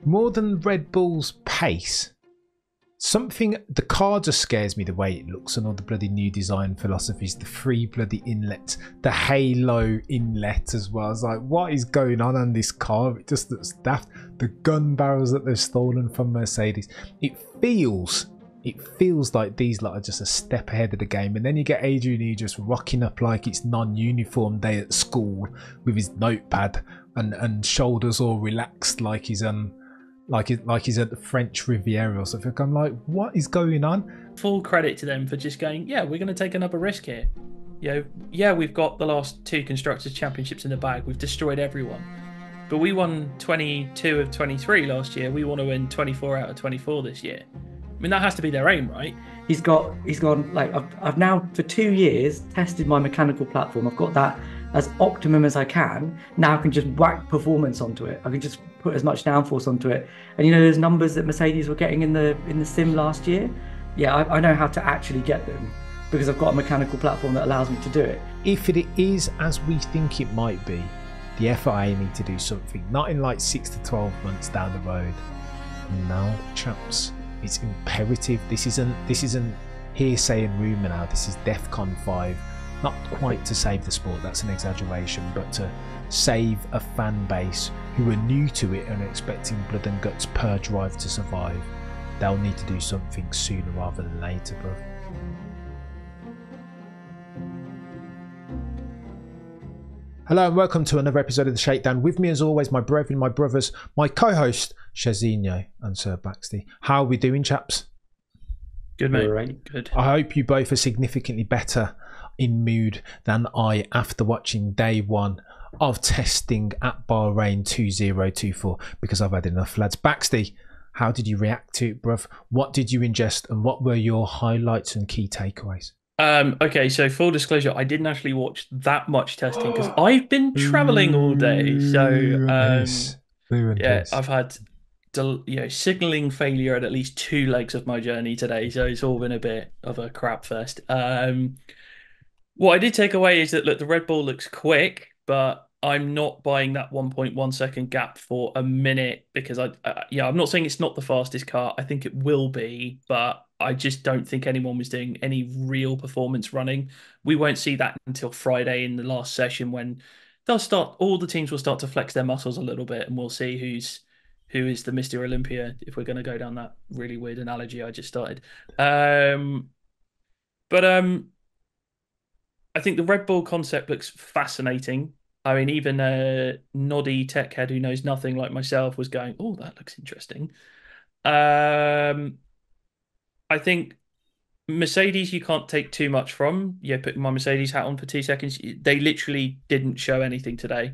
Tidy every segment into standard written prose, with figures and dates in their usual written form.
more than Red Bull's pace, the car just scares me the way it looks and all the bloody new design philosophies, the three bloody inlets, the halo inlet as well. It's like, what is going on this car? It just looks daft. The gun barrels that they've stolen from Mercedes. It feels like these lot are just a step ahead of the game. And then you get Adrian E just rocking up like it's non-uniform day at school with his notepad and shoulders all relaxed like he's he's at the French Riviera or something. I'm like, what is going on? Full credit to them for just going, yeah, we're going to take another risk here. Yeah, we've got the last 2 Constructors' Championships in the bag. We've destroyed everyone. But we won 22 of 23 last year. We want to win 24 out of 24 this year. I mean, that has to be their aim, right? He's gone, like, I've now for 2 years tested my mechanical platform. I've got that as optimum as I can. Now I can just whack performance onto it. I can just put as much downforce onto it. And you know those numbers that Mercedes were getting in the sim last year? Yeah, I know how to actually get them because I've got a mechanical platform that allows me to do it. If it is as we think it might be, the FIA need to do something. Not in like 6 to 12 months down the road. No, chaps. It's imperative. This isn't hearsay and rumour now. This is DEFCON 5. Not quite to save the sport, that's an exaggeration, but to save a fan base who are new to it and are expecting blood and guts per drive to survive. They'll need to do something sooner rather than later, bro. Hello and welcome to another episode of the Shakedown. With me as always, my brethren, my brothers, my co-host, Shezinho and Sir Baxty. How are we doing, chaps? Good, mate. Right. Good. I hope you both are significantly better in mood than I after watching day 1 of testing at Bahrain 2024 because I've had enough, lads. Baxty, how did you react to it, bruv? What did you ingest and what were your highlights and key takeaways? Okay, so full disclosure, I didn't actually watch that much testing because I've been traveling all day. So yeah, I've had signaling failure at least 2 legs of my journey today, so it's all been a bit of a crap fest. What I did take away is that look, the Red Bull looks quick, but I'm not buying that 1.1 second gap for a minute because I'm not saying it's not the fastest car. I think it will be, but I just don't think anyone was doing any real performance running. We won't see that until Friday in the last session when all the teams will start to flex their muscles a little bit, and we'll see who is the Mr. Olympia, if we're going to go down that really weird analogy I just started. But I think the Red Bull concept looks fascinating. I mean, even a noddy tech head who knows nothing like myself was going, oh, that looks interesting. I think Mercedes, you can't take too much from. Yeah, putting my Mercedes hat on for 2 seconds. They literally didn't show anything today.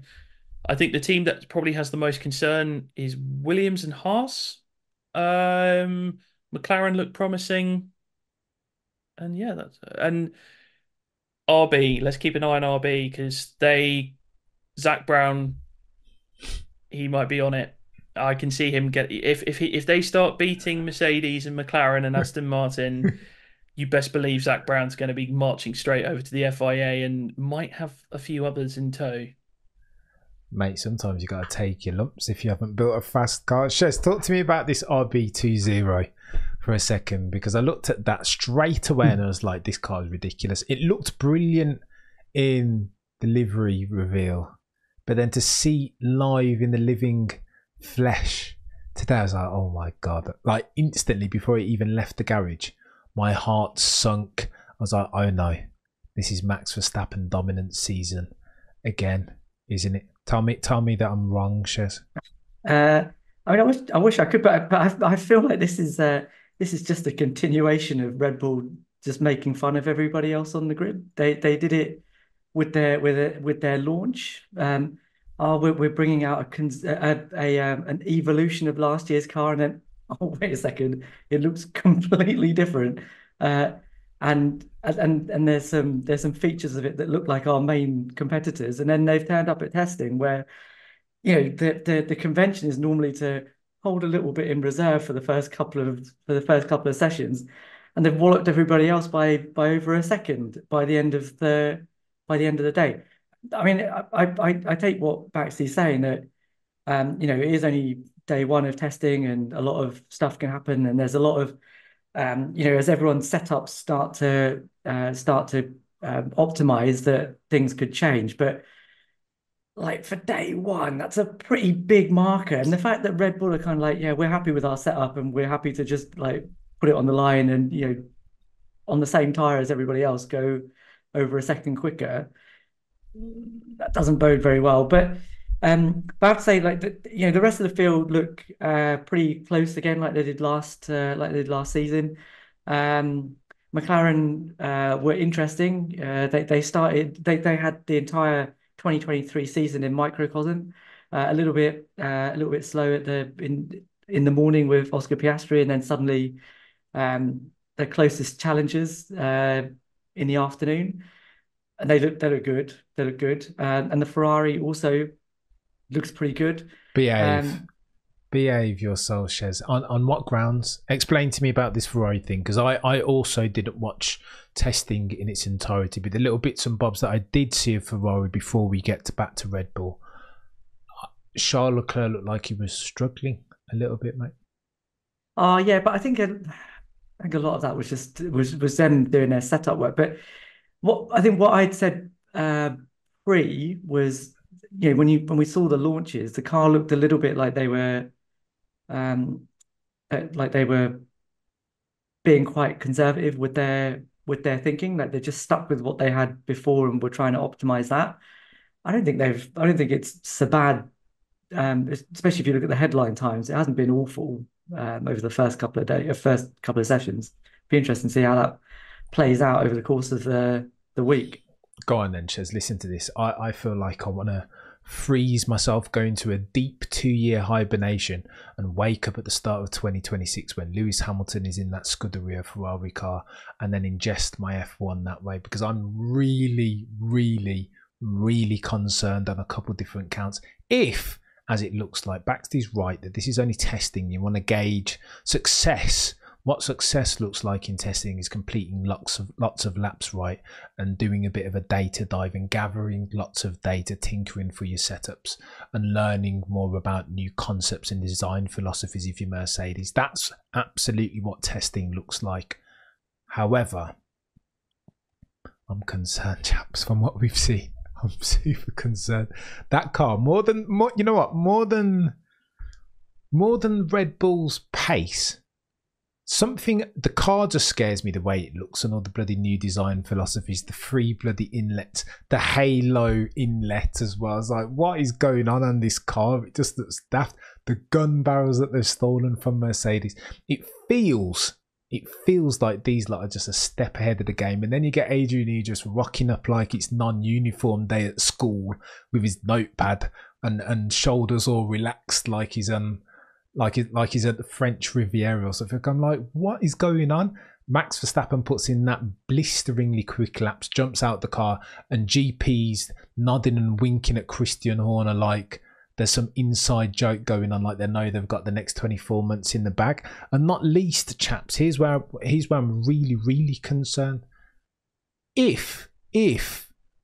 I think the team that probably has the most concern is Williams and Haas. McLaren looked promising. And yeah, and RB, let's keep an eye on RB because Zach Brown, he might be on it. I can see him get if they start beating Mercedes and McLaren and Aston Martin, you best believe Zach Brown's going to be marching straight over to the FIA and might have a few others in tow. Mate, sometimes you got to take your lumps if you haven't built a fast car. Shez, talk to me about this RB20 for a second because I looked at that straight away and I was like, this car is ridiculous. It looked brilliant in the livery reveal, but then to see live in the living flesh today, I was like, oh my god, like instantly before it even left the garage my heart sunk. I was like, oh no, this is Max Verstappen dominant season again, isn't it? Tell me that I'm wrong, Shez. I mean, I wish I could, but I feel like this is just a continuation of Red Bull just making fun of everybody else on the grid. They did it with their launch. We're bringing out an evolution of last year's car, and then wait a second, it looks completely different. And there's some features of it that look like our main competitors, and then they've turned up at testing where the convention is normally to hold a little bit in reserve for the first couple of sessions, and they've walloped everybody else by over a second by the end of the day. I mean, I take what Baxty's saying that it is only day one of testing, and a lot of stuff can happen. And there's a lot of as everyone's setups start to optimize, that things could change. But like for day one, that's a pretty big marker. And the fact that Red Bull are kind of like, yeah, we're happy with our setup and we're happy to just like put it on the line and on the same tire as everybody else go over a second quicker, that doesn't bode very well. But I have to say, like the rest of the field look pretty close again, like they did last season. McLaren were interesting. They had the entire 2023 season in microcosm. A little bit slow in the morning with Oscar Piastri, and then suddenly their closest challengers in the afternoon, and they look good. They look good, and the Ferrari also looks pretty good. Behave yourself, Shez. On what grounds? Explain to me about this Ferrari thing, because I also didn't watch testing in its entirety, but the little bits and bobs that I did see of Ferrari before we get back to Red Bull, Charles Leclerc looked like he was struggling a little bit, mate. Oh yeah, but I think a lot of that was just was them doing their setup work. But what I'd said pre was, when we saw the launches, the car looked a little bit like they were being quite conservative with their thinking, like they just stuck with what they had before and were trying to optimize that. I don't think it's so bad, especially if you look at the headline times. It hasn't been awful over the first couple of days, first couple of sessions. Be interesting to see how that plays out over the course of the week. Go on then, Shez. Listen to this. I feel like I want to freeze myself, go into a deep 2-year hibernation and wake up at the start of 2026 when Lewis Hamilton is in that Scuderia Ferrari car, and then ingest my F1 that way, because I'm really, really, really concerned on a couple of different counts. If, as it looks like, Baxty's right that this is only testing, you want to gauge success. What success looks like in testing is completing lots of laps right, and doing a bit of a data dive and gathering lots of data, tinkering for your setups and learning more about new concepts and design philosophies of your Mercedes. That's absolutely what testing looks like. However, I'm concerned, chaps, from what we've seen. I'm super concerned. That car, more than Red Bull's pace, the car just scares me, the way it looks and all the bloody new design philosophies, the free bloody inlet, the halo inlet as well. It's like, what is going on this car? It just looks daft. The gun barrels that they've stolen from Mercedes. It feels like these lot are just a step ahead of the game. And then you get Adrian E just rocking up like it's non-uniform day at school with his notepad and shoulders all relaxed like he's like he's at the French Riviera or something. I'm like, what is going on? Max Verstappen puts in that blisteringly quick laps, jumps out the car, and GP's nodding and winking at Christian Horner like there's some inside joke going on, like they know they've got the next 24 months in the bag. And not least, chaps, here's where I'm really, really concerned. If,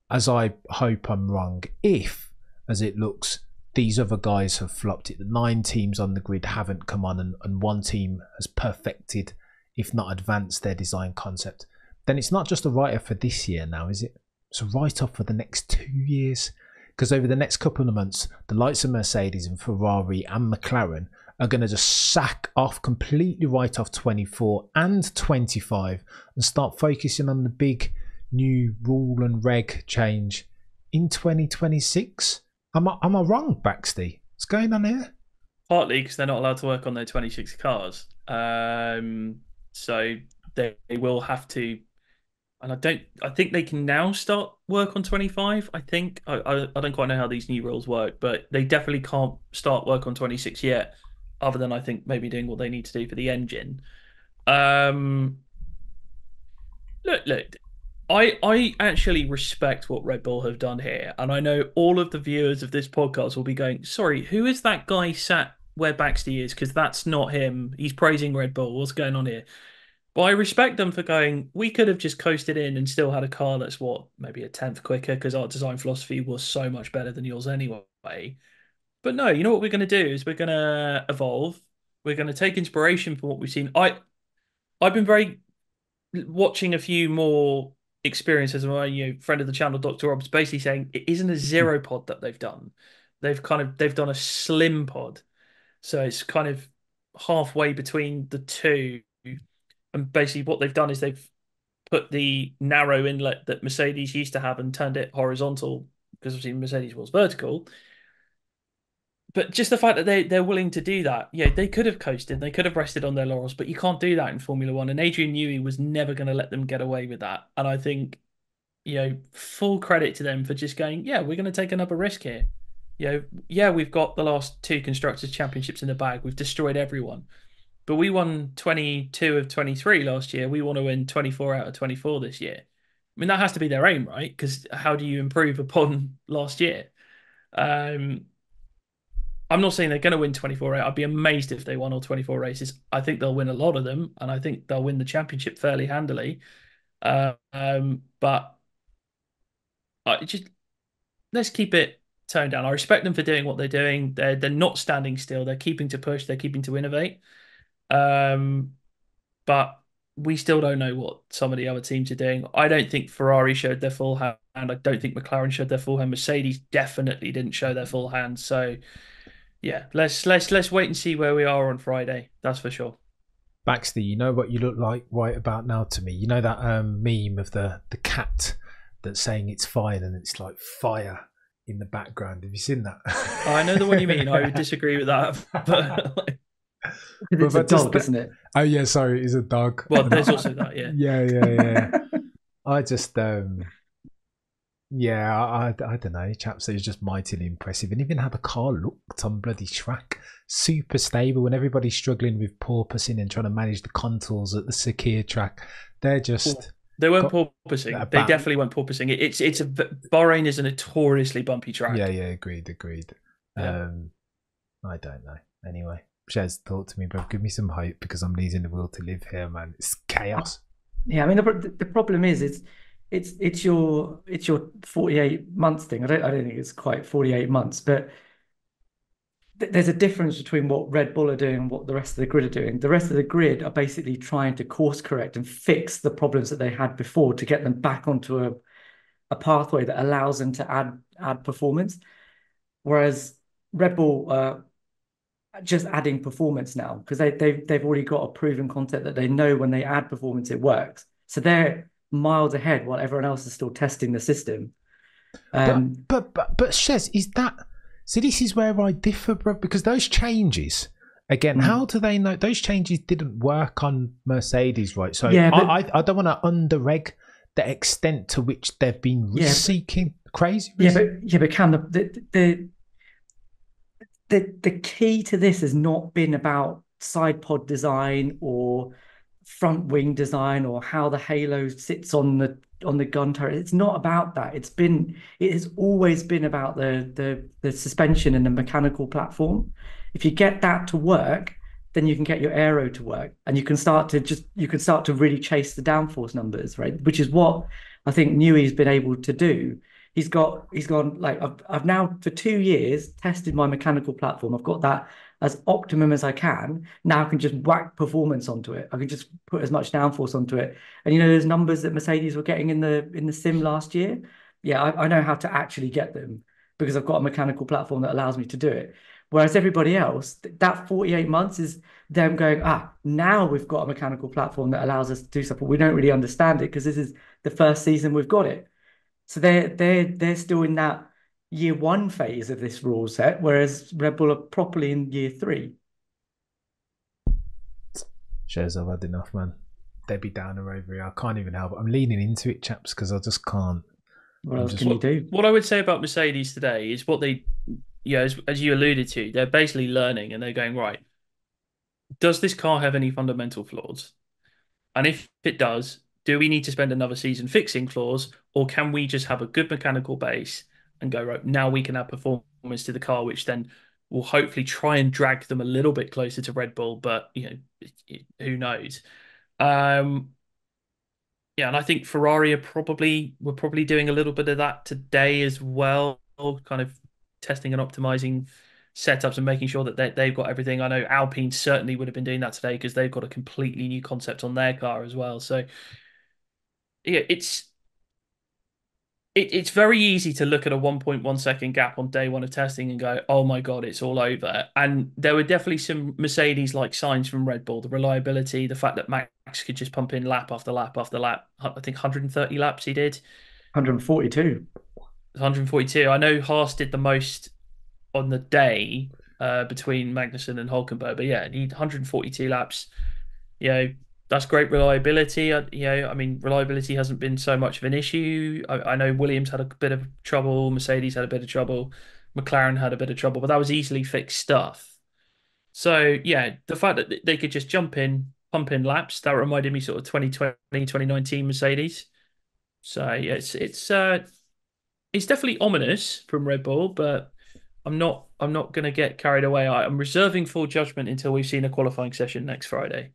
as I hope I'm wrong, if, as it looks, these other guys have flopped it, the 9 teams on the grid haven't come on, and one team has perfected, if not advanced, their design concept, then it's not just a write-off for this year now, is it? It's a write-off for the next 2 years. Because over the next couple of months, the likes of Mercedes and Ferrari and McLaren are going to just sack off, completely write off 24 and 25 and start focusing on the big new rule and reg change in 2026. Am I wrong, Baxty? What's going on here? Partly because they're not allowed to work on their 26 cars. So they will have to, and I think they can now start work on 25. I think I don't quite know how these new rules work, but they definitely can't start work on 26 yet, other than I think maybe doing what they need to do for the engine. Look, I actually respect what Red Bull have done here, and I know all of the viewers of this podcast will be going, sorry, who is that guy sat where Baxty is? Because that's not him. He's praising Red Bull. What's going on here? But I respect them for going, we could have just coasted in and still had a car that's maybe a 10th quicker, because our design philosophy was so much better than yours anyway. But no, you know what we're going to do is we're going to evolve. We're going to take inspiration from what we've seen. I've been very watching a few more experiences. My friend of the channel, Dr. Rob's basically saying it isn't a zero pod that they've done. They've done a slim pod, so it's kind of halfway between the two. And basically, what they've done is they've put the narrow inlet that Mercedes used to have and turned it horizontal because obviously Mercedes was vertical. But just the fact that they're willing to do that, yeah, they could have coasted, they could have rested on their laurels, but you can't do that in Formula One. And Adrian Newey was never going to let them get away with that. And I think, full credit to them for just going, yeah, we're going to take another risk here. Yeah, we've got the last two constructors championships in the bag. We've destroyed everyone, but we won 22 of 23 last year. We want to win 24 out of 24 this year. I mean, that has to be their aim, right? Because how do you improve upon last year? I'm not saying they're going to win 24. I'd be amazed if they won all 24 races. I think they'll win a lot of them, and I think they'll win the championship fairly handily. But I just let's keep it toned down. I respect them for doing what they're doing. They're not standing still. They're keeping to push. They're keeping to innovate. But we still don't know what some of the other teams are doing. I don't think Ferrari showed their full hand. I don't think McLaren showed their full hand. Mercedes definitely didn't show their full hand. So yeah, let's wait and see where we are on Friday. That's for sure. Baxter, you know what you look like right about now to me? You know that meme of the cat that's saying it's fine and it's like fire in the background. Have you seen that? I know the one you mean. I would disagree with that. But it's a dog, isn't it? Oh yeah, sorry, it is a dog. Well, there's also that, yeah. Yeah. I just yeah, I don't know. Chaps, it was just mightily impressive. And even how the car looked on bloody track. Super stable when everybody's struggling with porpoising and trying to manage the contours at the Sakir track. They're just... They weren't porpoising. They definitely weren't porpoising. Bahrain is a notoriously bumpy track. Yeah, agreed. Yeah. I don't know. Anyway, Shez, talk to me, bro. Give me some hope because I'm losing the will to live here, man. It's chaos. Yeah, I mean the problem is it's your 48 months thing. I don't think it's quite 48 months, but there's a difference between what Red Bull are doing and what the rest of the grid are doing. The rest of the grid are basically trying to course correct and fix the problems that they had before to get them back onto a pathway that allows them to add performance. Whereas Red Bull are just adding performance now because they've already got a proven concept that they know when they add performance it works. So they're miles ahead while everyone else is still testing the system. But Shez, is that... So this is where I differ, bro, because those changes, again, how do they know? Those changes didn't work on Mercedes, right? So yeah, I don't want to under-reg the extent to which they've been risk-seeking. Crazy risk. But Cam, the key to this has not been about side pod design or front wing design or how the halo sits on the gun turret. It's not about that. It has always been about the suspension and the mechanical platform. If you get that to work, then you can get your aero to work, and you can start to really chase the downforce numbers, right? Which is what I think Newey's been able to do. He's gone like I've now for 2 years tested my mechanical platform. I've got that as optimum as I can. Now I can just whack performance onto it. I can just put as much downforce onto it. And those numbers that Mercedes were getting in the sim last year. Yeah, I know how to actually get them because I've got a mechanical platform that allows me to do it. Whereas everybody else, that 48 months is them going, now we've got a mechanical platform that allows us to do stuff, but we don't really understand it because this is the first season we've got it. So they're still in that year one phase of this rule set, whereas Red Bull are properly in year 3. Shez, I've had enough, man. Debbie Downer over here. I can't even help it. I'm leaning into it, chaps, because I just can't. What else can you do? What I would say about Mercedes today is what they, as you alluded to, they're basically learning and they're going, right, does this car have any fundamental flaws? And if it does, do we need to spend another season fixing flaws, or can we just have a good mechanical base and go, right, now we can add performance to the car, which then will hopefully try and drag them a little bit closer to Red Bull, but who knows? Yeah, and I think Ferrari were probably doing a little bit of that today as well, kind of testing and optimizing setups and making sure that they've got everything. I know Alpine certainly would have been doing that today because they've got a completely new concept on their car as well. So yeah, it's very easy to look at a 1.1 second gap on day one of testing and go, oh my God, it's all over. And there were definitely some Mercedes-like signs from Red Bull, the reliability, the fact that Max could just pump in lap after lap after lap. I think 130 laps he did. 142. 142. I know Haas did the most on the day between Magnussen and Hulkenberg, but yeah, he 142 laps. You know, that's great reliability. I mean, reliability hasn't been so much of an issue. I know Williams had a bit of trouble, Mercedes had a bit of trouble, McLaren had a bit of trouble, but that was easily fixed stuff. So yeah, the fact that they could just jump in, pump in laps, that reminded me sort of 2020, 2019 Mercedes. So yeah, it's definitely ominous from Red Bull, but I'm not going to get carried away. I'm reserving full judgment until we've seen a qualifying session next Friday.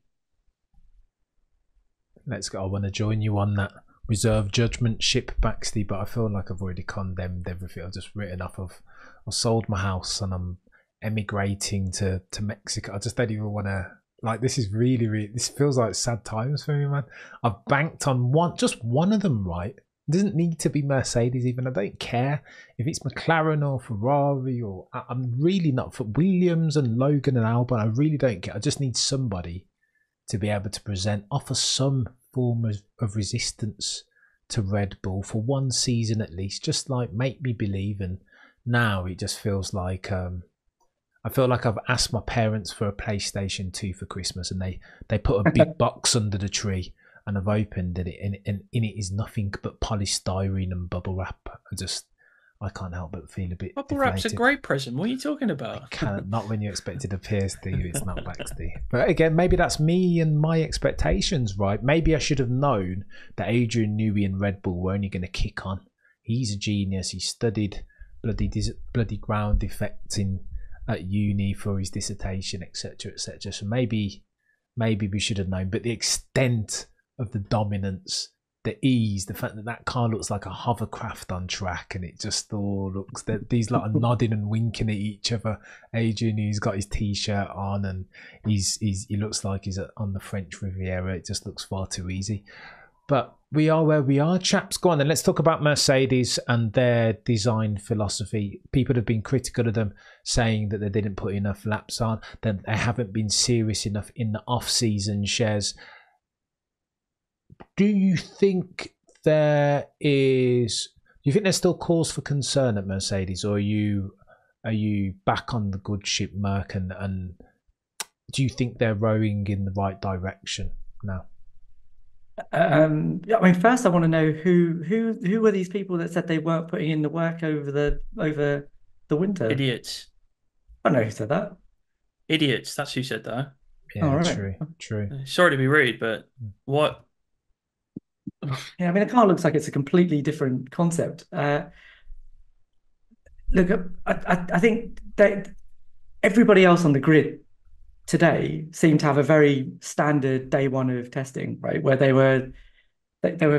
Let's go. I want to join you on that reserve judgment ship, Baxty, but I feel like I've already condemned everything. I've just written off of. I sold my house and I'm emigrating to Mexico. I just don't even want to. Like, this is really. This feels like sad times for me, man. I've banked on just one of them, right? It doesn't need to be Mercedes even. I don't care if it's McLaren or Ferrari or I'm really not for Williams and Logan and Albon. I really don't care. I just need somebody to be able to offer some form of resistance to Red Bull for one season at least, just like make me believe. And now it just feels like I feel like I've asked my parents for a PlayStation 2 for Christmas and they put a big box under the tree and I've opened it and in it is nothing but polystyrene and bubble wrap. I can't help but feel a bit Bubble wrap's a great present. What are you talking about? Not when you expect it to pierce to you. It's not Baxty. But again, maybe that's me and my expectations, right? Maybe I should have known that Adrian Newey and Red Bull were only going to kick on. He's a genius. He studied bloody ground effects at uni for his dissertation, etc., etc. So maybe we should have known. But the extent of the dominance, the ease, the fact that car looks like a hovercraft on track and it just all looks that these lot are nodding and winking at each other. Adrian, he's got his t-shirt on and he looks like he's on the French Riviera. It just looks far too easy. But we are where we are, chaps. Go on then, let's talk about Mercedes and their design philosophy. People have been critical of them, saying that they didn't put enough laps on, that they haven't been serious enough in the off-season shares. Do you think there's still cause for concern at Mercedes, or are you back on the good ship, Merc, and do you think they're rowing in the right direction now? I mean, first I want to know who were these people that said they weren't putting in the work over the winter? Idiots. I know who said that. Idiots. That's who said that. Yeah, right. True. Sorry to be rude, but what? Yeah, I mean, the car looks like it's a completely different concept. Look, I think that everybody else on the grid today seemed to have a very standard day one of testing, right? Where they were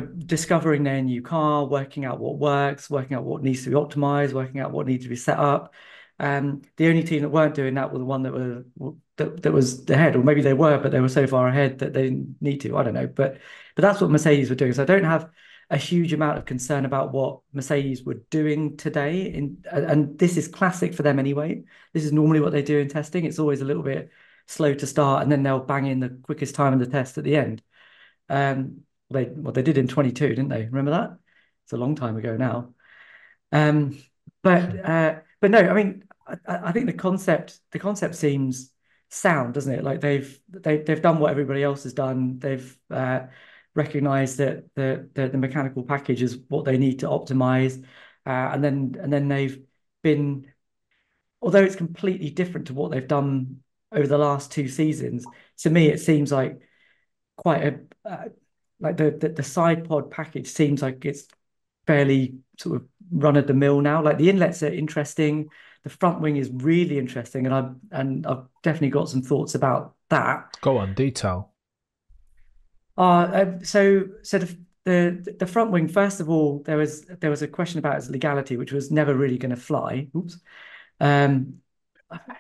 discovering their new car, working out what works, working out what needs to be optimized, working out what needs to be set up. The only team that weren't doing that were the one that was ahead, or maybe they were, but they were so far ahead that they didn't need to. I don't know, but that's what Mercedes were doing. So I don't have a huge amount of concern about what Mercedes were doing today. And this is classic for them anyway. This is normally what they do in testing. It's always a little bit slow to start, and then they'll bang in the quickest time in the test at the end. They did in 22, didn't they? Remember that? It's a long time ago now. But no, I mean, I think the concept seems sound, doesn't it? Like they've done what everybody else has done. They've recognized that the mechanical package is what they need to optimize, and then they've been, although it's completely different to what they've done over the last 2 seasons. To me, it seems like quite like the side pod package seems like it's fairly sort of run of the mill now. Like the inlets are interesting, the front wing is really interesting, and I've definitely got some thoughts about that. Go on, detail. So the front wing, first of all, there was a question about its legality, which was never really going to fly. Oops.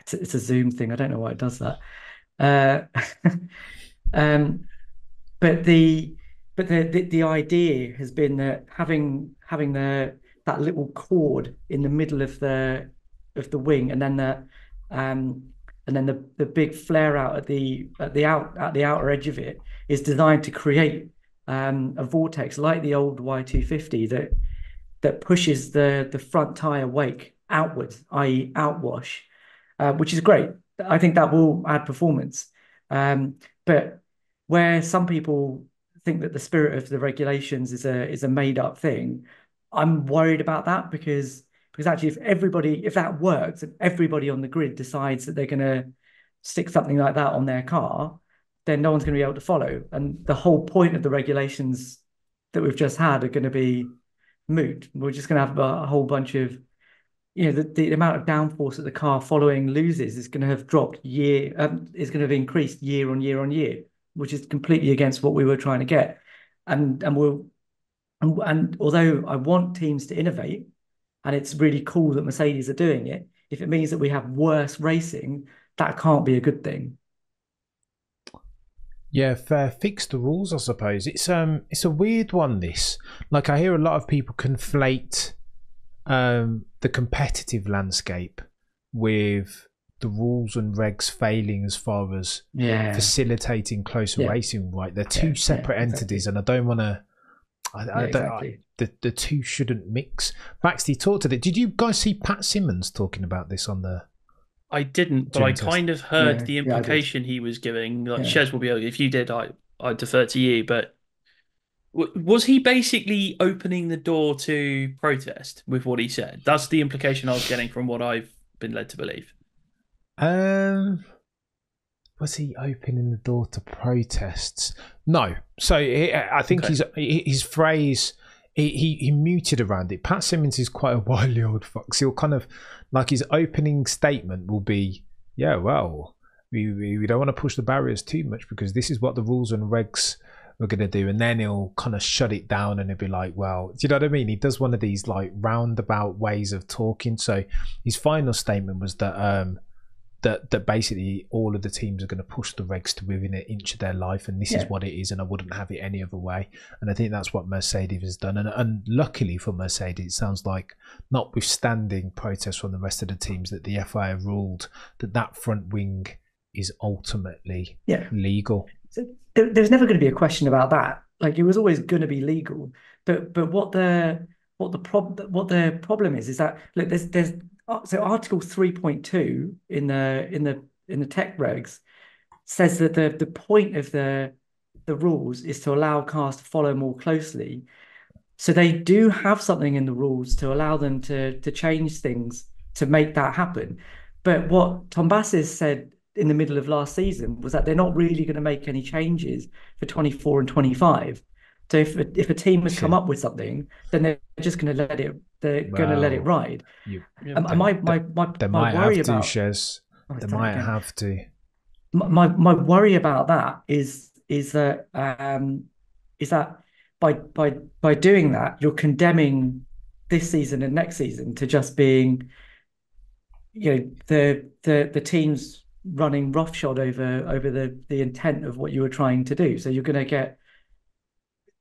it's a Zoom thing. I don't know why it does that. Uh, um, but the idea has been that having that little cord in the middle of the wing, and then um the big flare out at the outer edge of it is designed to create a vortex like the old Y250 that pushes the front tire wake outwards, i.e. outwash, which is great. I think that will add performance. But where some people think that the spirit of the regulations is a made up thing, I'm worried about that because actually if that works and everybody on the grid decides that they're going to stick something like that on their car, then no one's going to be able to follow. And the whole point of the regulations that we've just had are going to be moot. We're just going to have a whole bunch of, the amount of downforce that the car following loses is going to have is going to have increased year on year on year, which is completely against what we were trying to get. And although I want teams to innovate, and it's really cool that Mercedes are doing it, if it means that we have worse racing, that can't be a good thing. Yeah, fair. Fix the rules, I suppose. It's a weird one, this. Like, I hear a lot of people conflate the competitive landscape with the rules and regs failing as far as facilitating closer racing, right? They're two separate entities, and I don't want to... The two shouldn't mix. Baxty, talk to it. Did you guys see Pat Simmons talking about this on the... I didn't, but I kind of heard the implication he was giving. Like, Shez will be able, if you did, I defer to you. But was he basically opening the door to protest with what he said? That's the implication I was getting from what I've been led to believe. Was he opening the door to protests? No. So I think his phrase... He muted around it. Pat Simmons is quite a wily old fox. He'll kind of, like, his opening statement will be, yeah, well, we don't want to push the barriers too much because this is what the rules and regs are going to do. And then he'll kind of shut it down and he'll be like, well, do you know what I mean? He does one of these like roundabout ways of talking. So his final statement was that that basically all of the teams are going to push the regs to within an inch of their life, and this is what it is, and I wouldn't have it any other way. And I think that's what Mercedes has done, and luckily for Mercedes, it sounds like, notwithstanding protests from the rest of the teams, that the FIA ruled that front wing is ultimately legal. So there's never going to be a question about that. Like, it was always going to be legal, but what the problem is that, look, there's so Article 3.2 in the tech regs says that the point of the rules is to allow cars to follow more closely. So they do have something in the rules to allow them to change things to make that happen. But what Tom Bassis said in the middle of last season was that they're not really going to make any changes for 24 and 25. So if a team has come up with something, then they're just going to let it. They're going to let it ride. My worry about Shez. They might have to. My worry about that is that by doing that, you're condemning this season and next season to just being, the teams running roughshod over the intent of what you were trying to do. So you're going to get,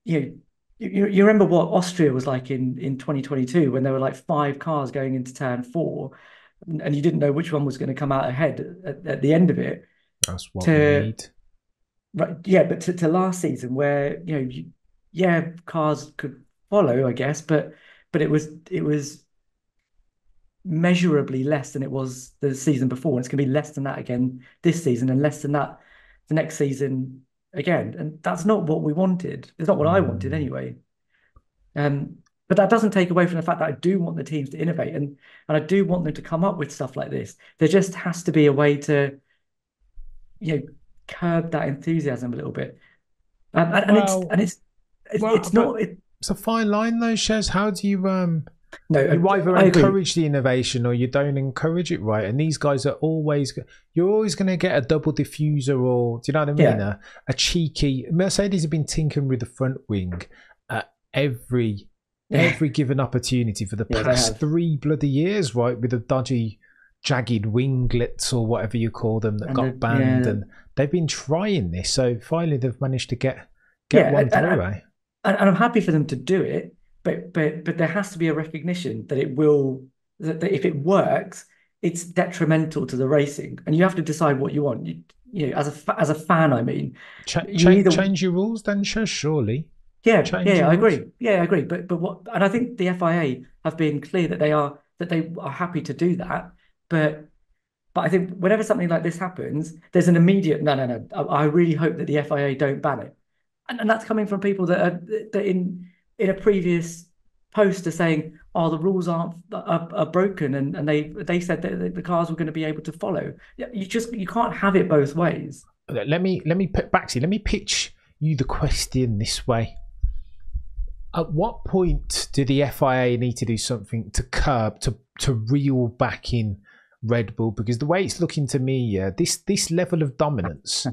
you remember what Austria was like in 2022 when there were like 5 cars going into turn 4, and you didn't know which one was going to come out ahead at the end of it. That's what we need. Right, yeah, but to last season where cars could follow, I guess, but it was measurably less than it was the season before, and it's going to be less than that again this season, and less than that the next season again, and that's not what we wanted. It's not what I wanted anyway. But that doesn't take away from the fact that I do want the teams to innovate, and I do want them to come up with stuff like this. There just has to be a way to, curb that enthusiasm a little bit. It's a fine line though, Shez. How do you No, you either encourage the innovation or you don't encourage it, right? And these guys are you're always going to get a double diffuser, or do you know what I mean? Yeah. A cheeky... Mercedes have been tinkering with the front wing at every given opportunity for the past 3 bloody years, right? With a dodgy jagged winglets or whatever you call them that And got banned, yeah, and they've been trying this. So finally, they've managed to get yeah, one through. Eh? and I'm happy for them to do it, but there has to be a recognition that it will that if it works, it's detrimental to the racing, and you have to decide what you want. You know, as a fan, I mean, you either Change your rules, then, Shez, surely. yeah, Change yeah, your I rules. agree. Yeah, I agree. But what, and I think the FIA have been clear that they are happy to do that. But I think whenever something like this happens, there's an immediate no, no, no. I really hope that the FIA don't ban it, and that's coming from people that in a previous post are saying, "Oh, the rules are broken," and they said that the cars were going to be able to follow. Yeah, you can't have it both ways. Let me put Baxi. Let me pitch you the question this way. At what point do the FIA need to do something to curb to reel back in Red Bull? Because the way it's looking to me, yeah, this level of dominance,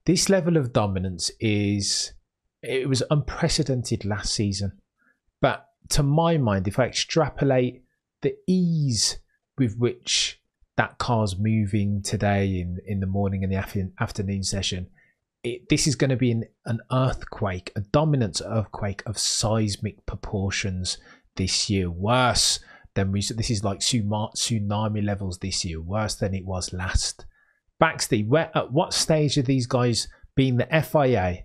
this level of dominance it was unprecedented last season. But to my mind, if I extrapolate the ease with which that car's moving today in the morning and the afternoon session, this is going to be an earthquake, a dominance earthquake of seismic proportions this year. Worse than this is like tsunami levels this year. Worse than it was last. Baxty, at what stage are these guys, being the FIA,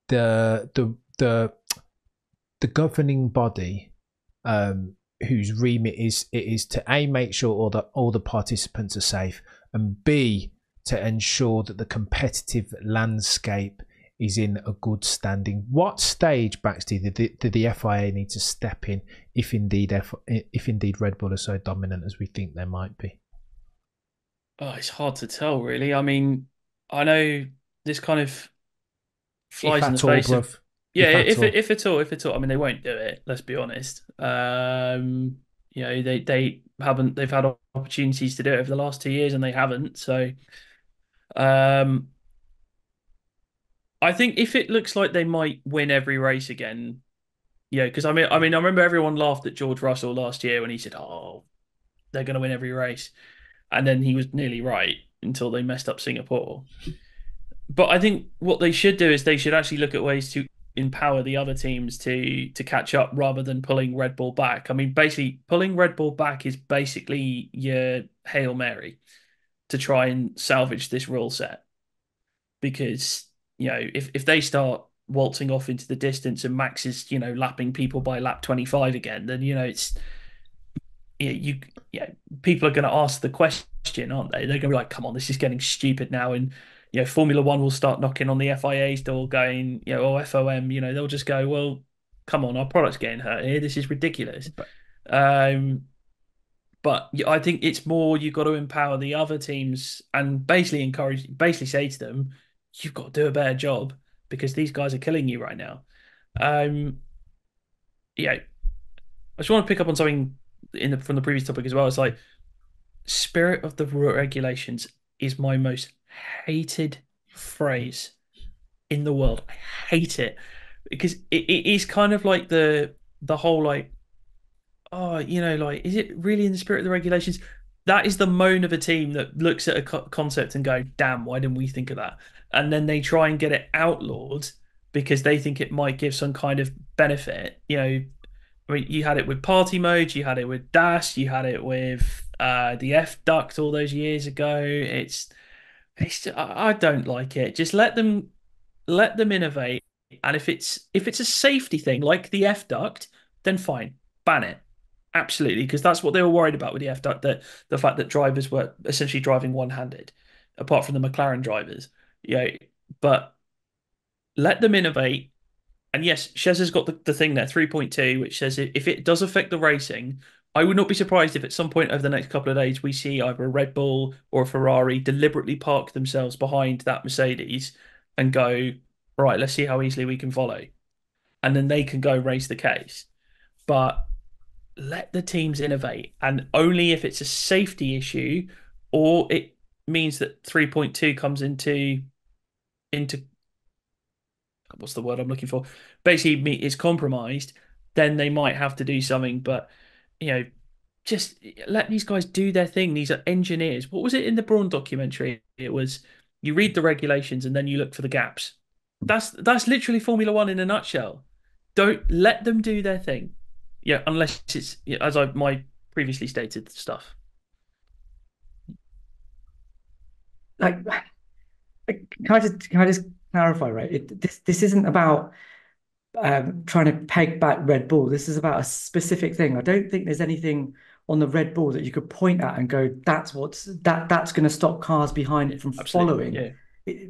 the governing body, whose remit is to A, make sure all the participants are safe, and B, to ensure that the competitive landscape is in a good standing? What stage, Baxty, did the FIA need to step in if indeed Red Bull are so dominant as we think they might be? Oh, it's hard to tell, really. I mean, I know this kind of If flies in the at all, face of, bruv. yeah, If at all. if at all. I mean, they won't do it. Let's be honest. You know, they haven't. They've had opportunities to do it over the last 2 years, and they haven't. So, um, I think if it looks like they might win every race again, yeah, because I remember everyone laughed at George Russell last year when he said, "Oh, they're going to win every race," and then he was nearly right until they messed up Singapore. But I think what they should do is they should actually look at ways to empower the other teams to catch up rather than pulling Red Bull back. I mean, basically, pulling Red Bull back is basically your Hail Mary to try and salvage this rule set. Because, you know, if they start waltzing off into the distance and Max is, you know, lapping people by lap 25 again, then, you know, it's yeah, people are going to ask the question, aren't they? They're going to be like, "Come on, this is getting stupid now." And Formula One will start knocking on the FIA's door, going, "Oh, FOM." They'll just go, "Well, come on, our product's getting hurt here. This is ridiculous." But Um, but I think it's more you've got to empower the other teams and basically say to them, "You've got to do a better job because these guys are killing you right now." Um, yeah, I just want to pick up on something from the previous topic as well. It's like spirit of the regulations is my most hated phrase in the world. I hate it because it is kind of like the whole like, oh, like, is it really in the spirit of the regulations? That is the moan of a team that looks at a concept and go, "Damn, why didn't we think of that?" And then they try and get it outlawed because they think it might give some kind of benefit. I mean, you had it with party mode, you had it with DAS, you had it with the F duct all those years ago. I don't like it. Just let them innovate. And if it's a safety thing like the F duct, then fine, ban it. Absolutely, because that's what they were worried about with the F duct, that the fact that drivers were essentially driving one-handed, apart from the McLaren drivers. Yeah, but let them innovate. And yes, Shez has got the thing there, 3.2, which says if it does affect the racing, I would not be surprised if at some point over the next couple of days we see either a Red Bull or a Ferrari deliberately park themselves behind that Mercedes and go, "Right, let's see how easily we can follow." And then they can go raise the case. But let the teams innovate. And only if it's a safety issue or it means that 3.2 comes into what's the word I'm looking for? Basically, it's compromised, then they might have to do something. But you know, just let these guys do their thing. These are engineers. What was it in the Brawn documentary? It was you read the regulations and then you look for the gaps. That's literally Formula One in a nutshell. Don't let them do their thing. Yeah, unless it's as I my previously stated stuff. Like, can I just clarify, right? This isn't about trying to peg back Red Bull. This is about a specific thing. I don't think there's anything on the Red Bull that you could point at and go, that's going to stop cars behind Yeah, it from absolutely. following. Yeah.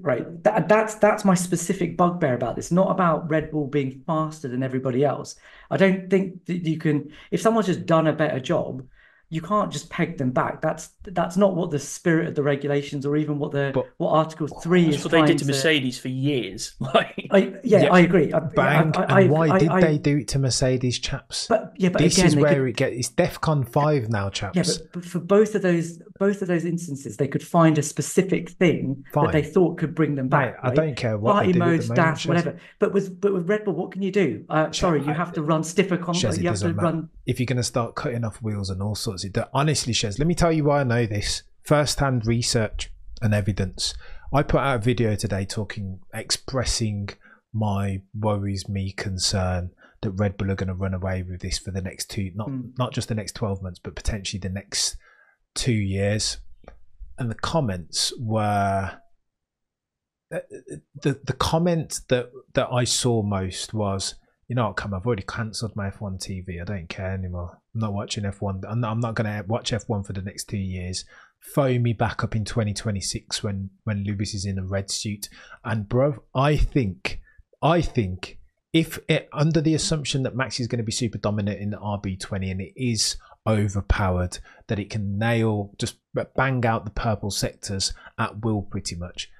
Right. That's my specific bugbear about this. Not about Red Bull being faster than everybody else. I don't think that you can, if someone's just done a better job, you can't just peg them back. That's not what the spirit of the regulations or even But what Article 3 That's is what they did trying to to. Mercedes for years. Like, Yeah, yeah, I agree. bang. And why did they do it to Mercedes, chaps? But This again, is they where could. it gets. It's DEFCON 5 now, Yeah, chaps. but for both of those instances, they could find a specific thing that they Fine, thought could bring them mate. back, I right? don't care what they Party do at the modes, moment, DAS, Shez. whatever. But with Red Bull, what can you do? Sorry, you have to run stiffer. Shez, it You have to doesn't matter. run. If you're going to start cutting off wheels and all sorts of... Honestly, Shez, let me tell you why I know this. First-hand research and evidence. I put out a video today expressing my worries, me concern that Red Bull are going to run away with this for the next not just the next 12 months, but potentially the next 2 years. And the comments were... The comment that I saw most was, you know what, come, I've already cancelled my F1 TV. I don't care anymore. I'm not watching F1. I'm not going to watch F1 for the next 2 years. Phone me back up in 2026 when Lewis is in a red suit. And bro, I think if it, under the assumption that Max is going to be super dominant in the RB20 and it is overpowered, that it can just bang out the purple sectors at will pretty much,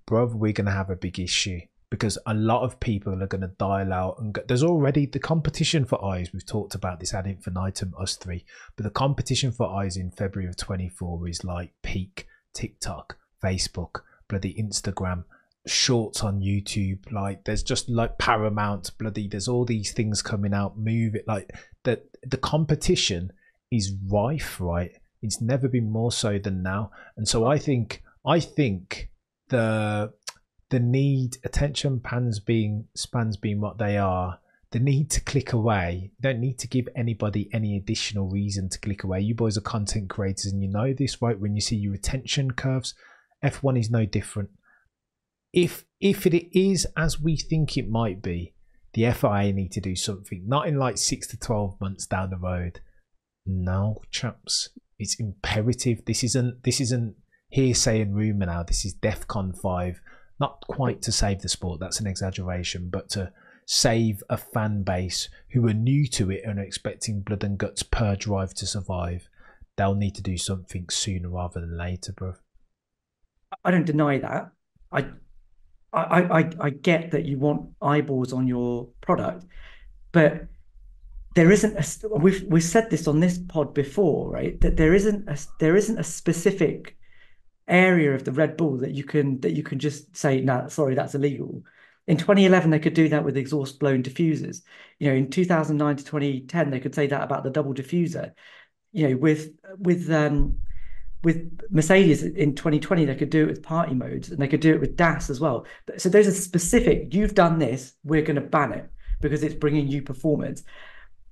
bro, we're going to have a big issue. Because a lot of people are going to dial out, and there's already the competition for eyes. We've talked about this ad infinitum, us three, but the competition for eyes in February of 24 is like peak TikTok, Facebook, bloody Instagram, shorts on YouTube. Like there's just like Paramount, bloody. There's all these things coming out. Move it like that. The competition is rife, right? It's never been more so than now, and so I think the need, attention spans being what they are, the need to click away. You don't need to give anybody any additional reason to click away. You boys are content creators and you know this, right? When you see your retention curves, F1 is no different. If it is as we think it might be, the FIA need to do something, not in like 6 to 12 months down the road. No, chaps, it's imperative. This isn't hearsay and rumour now. This is DEFCON 5. Not quite to save the sport, that's an exaggeration, but to save a fan base who are new to it and are expecting blood and guts per drive to survive. They'll need to do something sooner rather than later, bro. I don't deny that. I get that you want eyeballs on your product, but there isn't we've said this on this pod before, right? That there isn't a specific area of the Red Bull that you can just say, nah, sorry, that's illegal. In 2011, they could do that with exhaust blown diffusers. In 2009 to 2010, they could say that about the double diffuser. With Mercedes in 2020, they could do it with party modes and they could do it with DAS as well. So those are specific. You've done this, we're going to ban it because it's bringing you performance.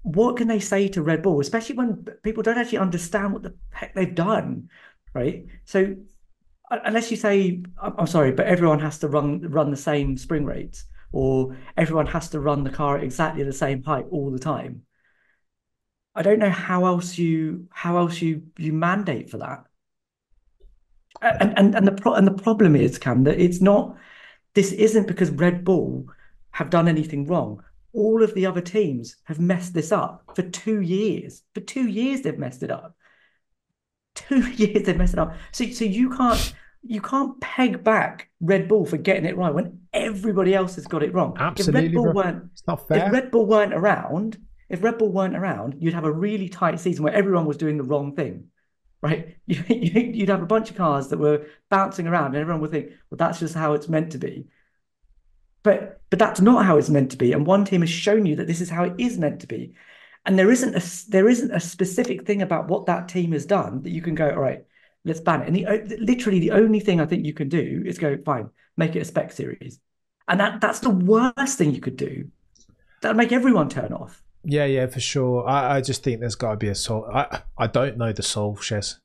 What can they say to Red Bull, especially when people don't actually understand what the heck they've done, right? So unless you say, I'm sorry, but everyone has to run the same spring rates, or everyone has to run the car at exactly the same height all the time. I don't know how else you mandate for that. And the problem is, Cam, that this isn't because Red Bull have done anything wrong. All of the other teams have messed this up for 2 years. For 2 years they've messed it up. 2 years they've messed it up. So you can't peg back Red Bull for getting it right when everybody else has got it wrong. Absolutely, it's not fair. If Red Bull weren't around, you'd have a really tight season where everyone was doing the wrong thing, right? You'd have a bunch of cars that were bouncing around, and everyone would think, well, that's just how it's meant to be. But that's not how it's meant to be. And one team has shown you that this is how it is meant to be. And there isn't a specific thing about what that team has done that you can go, all right, let's ban it. And literally the only thing I think you can do is go, fine, make it a spec series. And that's the worst thing you could do. That'll make everyone turn off. Yeah, for sure. I just think there's got to be a solve. I don't know the solve, Shez,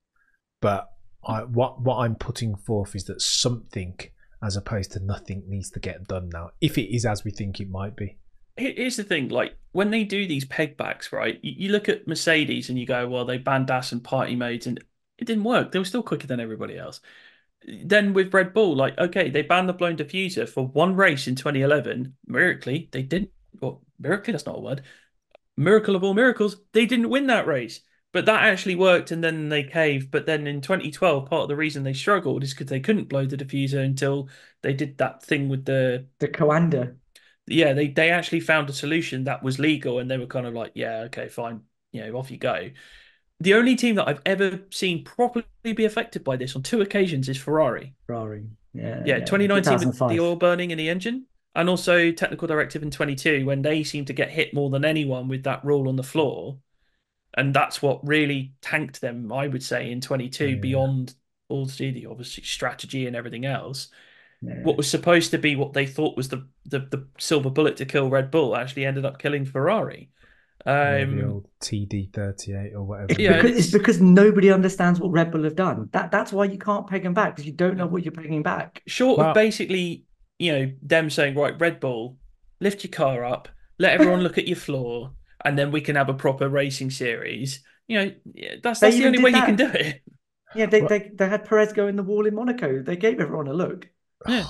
but what I'm putting forth is that something, as opposed to nothing, needs to get done now, if it is as we think it might be. Here's the thing, like when they do these pegbacks, right? You look at Mercedes and you go, well, they banned DAS and party modes, and it didn't work. They were still quicker than everybody else. Then with Red Bull, like, okay, they banned the blown diffuser for one race in 2011. Miraculously, they didn't. Well, miraculously, that's not a word. Miracle of all miracles, they didn't win that race. But that actually worked, and then they caved. But then in 2012, part of the reason they struggled is because they couldn't blow the diffuser until they did that thing with the Coanda. Yeah, they actually found a solution that was legal, and they were kind of like, yeah, okay, fine, off you go. The only team that I've ever seen properly be affected by this on 2 occasions is Ferrari. Yeah, 2019 with the oil burning in the engine, and also technical directive in 22 when they seemed to get hit more than anyone with that rule on the floor, and that's what really tanked them, I would say, in 22. Beyond all the obviously strategy and everything else. What was supposed to be what they thought was the silver bullet to kill Red Bull actually ended up killing Ferrari. The old TD38 or whatever. It's because nobody understands what Red Bull have done. That's why you can't peg them back, because you don't know what you're pegging back. Short of basically, them saying, right, Red Bull, lift your car up, let everyone look at your floor, and then we can have a proper racing series. That's the only way you can do it. Yeah, they had Perez go in the wall in Monaco. They gave everyone a look. Yeah.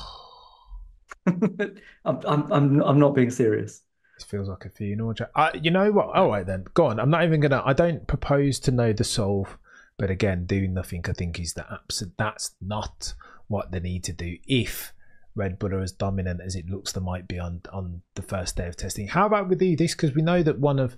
I'm not being serious. It feels like a funeral. You know what? All right then, go on. I'm not even gonna. I don't propose to know the solve, but again, doing nothing, I think, is the absolute. That's not what they need to do. If Red Bull are as dominant as it looks they might be on the first day of testing. How about we do this? Because we know that one of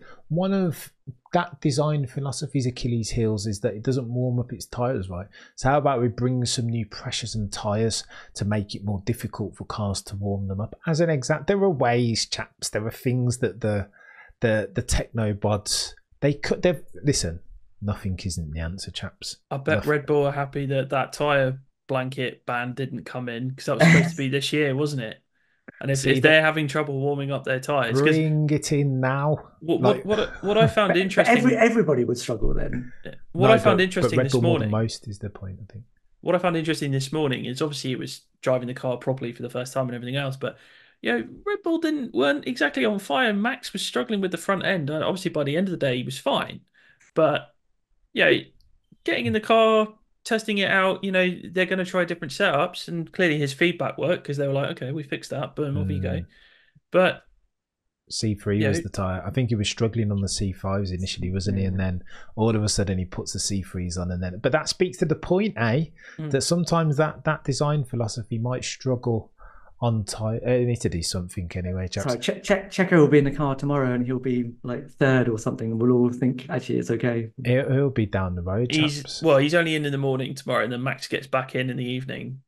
that design philosophy's Achilles heels is that it doesn't warm up its tyres right. So how about we bring some new pressures and tyres to make it more difficult for cars to warm them up? As an example, there are ways, chaps. There are things that the technobots they've listen. Nothing isn't the answer, chaps. I bet Red Bull are happy that tyre blanket ban didn't come in, because that was supposed to be this year, wasn't it? And if they're having trouble warming up their tyres, bring it in now. What I found interesting, everybody would struggle then. I found interesting this morning. Most is the point, I think. What I found interesting this morning is obviously it was driving the car properly for the first time and everything else, but Red Bull weren't exactly on fire. Max was struggling with the front end. Obviously, by the end of the day, he was fine, but getting in the car, testing it out, they're going to try different setups, and clearly his feedback worked, because they were like, okay, we fixed that, boom, off you go. But C3 was the tyre. I think he was struggling on the C5s initially, wasn't he? And then all of a sudden he puts the C3s on, and then. But that speaks to the point, that sometimes that design philosophy might struggle on tyre. They need to do something anyway, chaps. Sorry, Checo will be in the car tomorrow, and he'll be like third or something, and we'll all think actually it's okay. He'll be down the road, chaps. He's only in the morning tomorrow, and then Max gets back in the evening.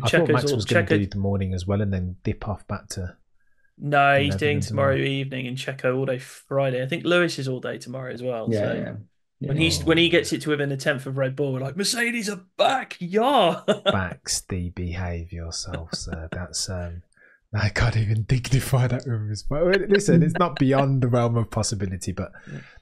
I thought Max was going to do the morning as well, and then dip off back to. No, he's doing tomorrow evening, and Checo all day Friday. I think Lewis is all day tomorrow as well. Yeah. When he gets it to within a tenth of Red Bull, we're like, Mercedes are back, yeah. Baxty, behave yourself, sir. That's I can't even dignify that with but listen, it's not beyond the realm of possibility, but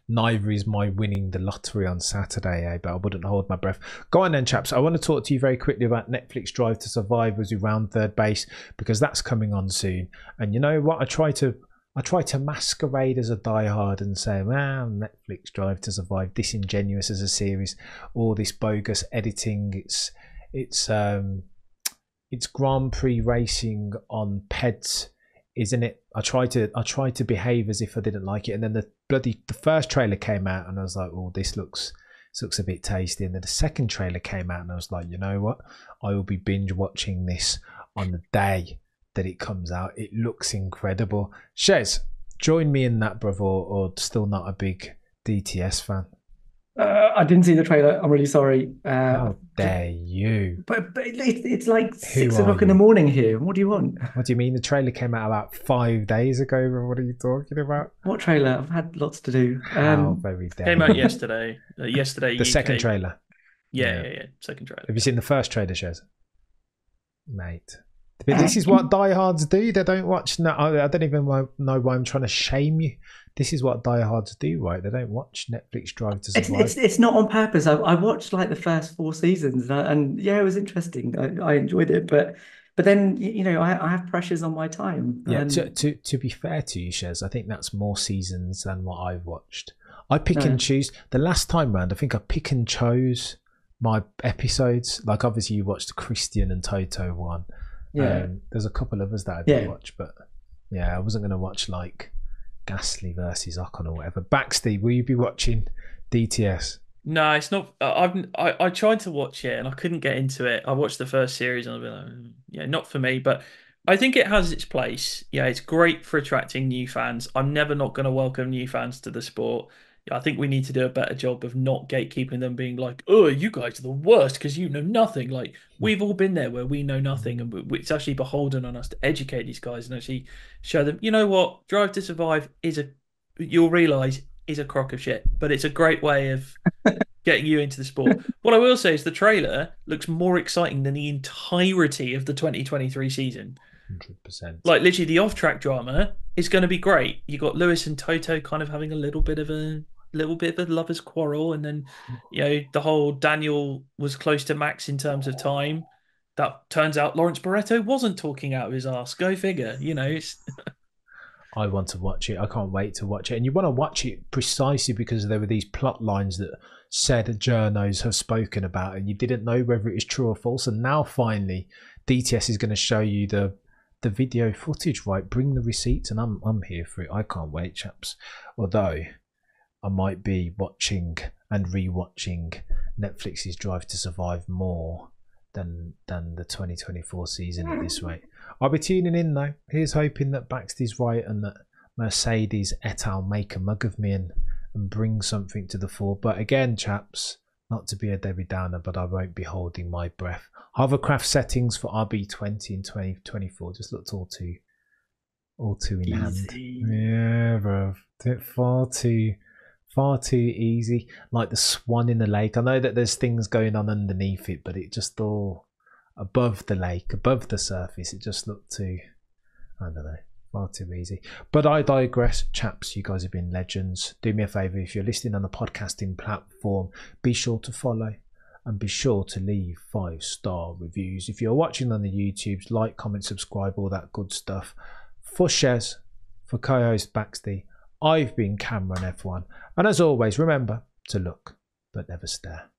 neither is my winning the lottery on Saturday, but I wouldn't hold my breath. Go on then, chaps. I want to talk to you very quickly about Netflix Drive to Survive as we round third base, because that's coming on soon. And you know what? I try to masquerade as a diehard and say, well, Netflix Drive to Survive, disingenuous as a series, all this bogus editing. It's Grand Prix racing on PEDs, isn't it? I try to behave as if I didn't like it, and then the first trailer came out, and I was like, oh, this looks a bit tasty. And then the second trailer came out, and I was like, you know what? I will be binge watching this on the day that it comes out. It looks incredible. Shez, join me in that, brother, or still not a big DTS fan? I didn't see the trailer. I'm really sorry. How dare you? But it's like Who 6 o'clock in the you? morning here. What do you want? What do you mean? The trailer came out about 5 days ago. What are you talking about? What trailer? I've had lots to do. How very dare Came out you. yesterday. Yesterday, The UK. second trailer. Yeah. Second trailer. Have you seen the first trailer, Shez? Mate. But this is what diehards do. They don't watch. No, I don't even know why I'm trying to shame you. This is what diehards do, right? They don't watch Netflix Drive to Survive. It's not on purpose. I watched like the first 4 seasons, and yeah, it was interesting. I enjoyed it, but then I have pressures on my time. Yeah. To be fair to you, Shez, I think that's more seasons than what I've watched. I pick and choose. The last time round, I think I pick and chose my episodes. Like obviously, you watched the Christian and Toto one. Yeah. There's a couple of us that I did watch, but yeah, I wasn't going to watch like Ghastly versus Ocon or whatever. Baxty, will you be watching DTS? No, it's not. I tried to watch it and I couldn't get into it. I watched the first series and I've been like, yeah, not for me. But I think it has its place. Yeah, it's great for attracting new fans. I'm never not going to welcome new fans to the sport. I think we need to do a better job of not gatekeeping them, being like, "Oh, you guys are the worst because you know nothing." Like we've all been there where we know nothing, and it's actually beholden on us to educate these guys and actually show them. You know what? Drive to Survive you'll realise is a crock of shit, but it's a great way of getting you into the sport. What I will say is the trailer looks more exciting than the entirety of the 2023 season. 100%. Like literally, the off-track drama is going to be great. You got Lewis and Toto kind of having a little bit of a lovers' quarrel, and then the whole Daniel was close to Max in terms of time. That turns out Lawrence Barretto wasn't talking out of his ass. Go figure. I want to watch it. I can't wait to watch it. And you want to watch it precisely because there were these plot lines that said journos have spoken about, and you didn't know whether it was true or false. And now finally, DTS is going to show you the video footage, right? Bring the receipts, and I'm here for it. I can't wait, chaps. Although I might be watching and rewatching Netflix's Drive to Survive more than the 2024 season at this rate. I'll be tuning in though. Here's hoping that Baxty's right and that Mercedes et al. Make a mug of me and bring something to the fore. But again, chaps, not to be a Debbie Downer, but I won't be holding my breath. Hovercraft settings for RB20 in 2024 just looked all too in hand. Yeah, bro. Far too easy. Like the swan in the lake. I know that there's things going on underneath it, but it just all above the lake, above the surface, it just looked too, I don't know, far too easy. But I digress, chaps. You guys have been legends. Do me a favour, if you're listening on a podcasting platform, be sure to follow and be sure to leave 5-star reviews. If you're watching on the YouTubes, like, comment, subscribe, all that good stuff. For Shez, for co-host Baxty, I've been Cameron F1, and as always, remember to look but never stare.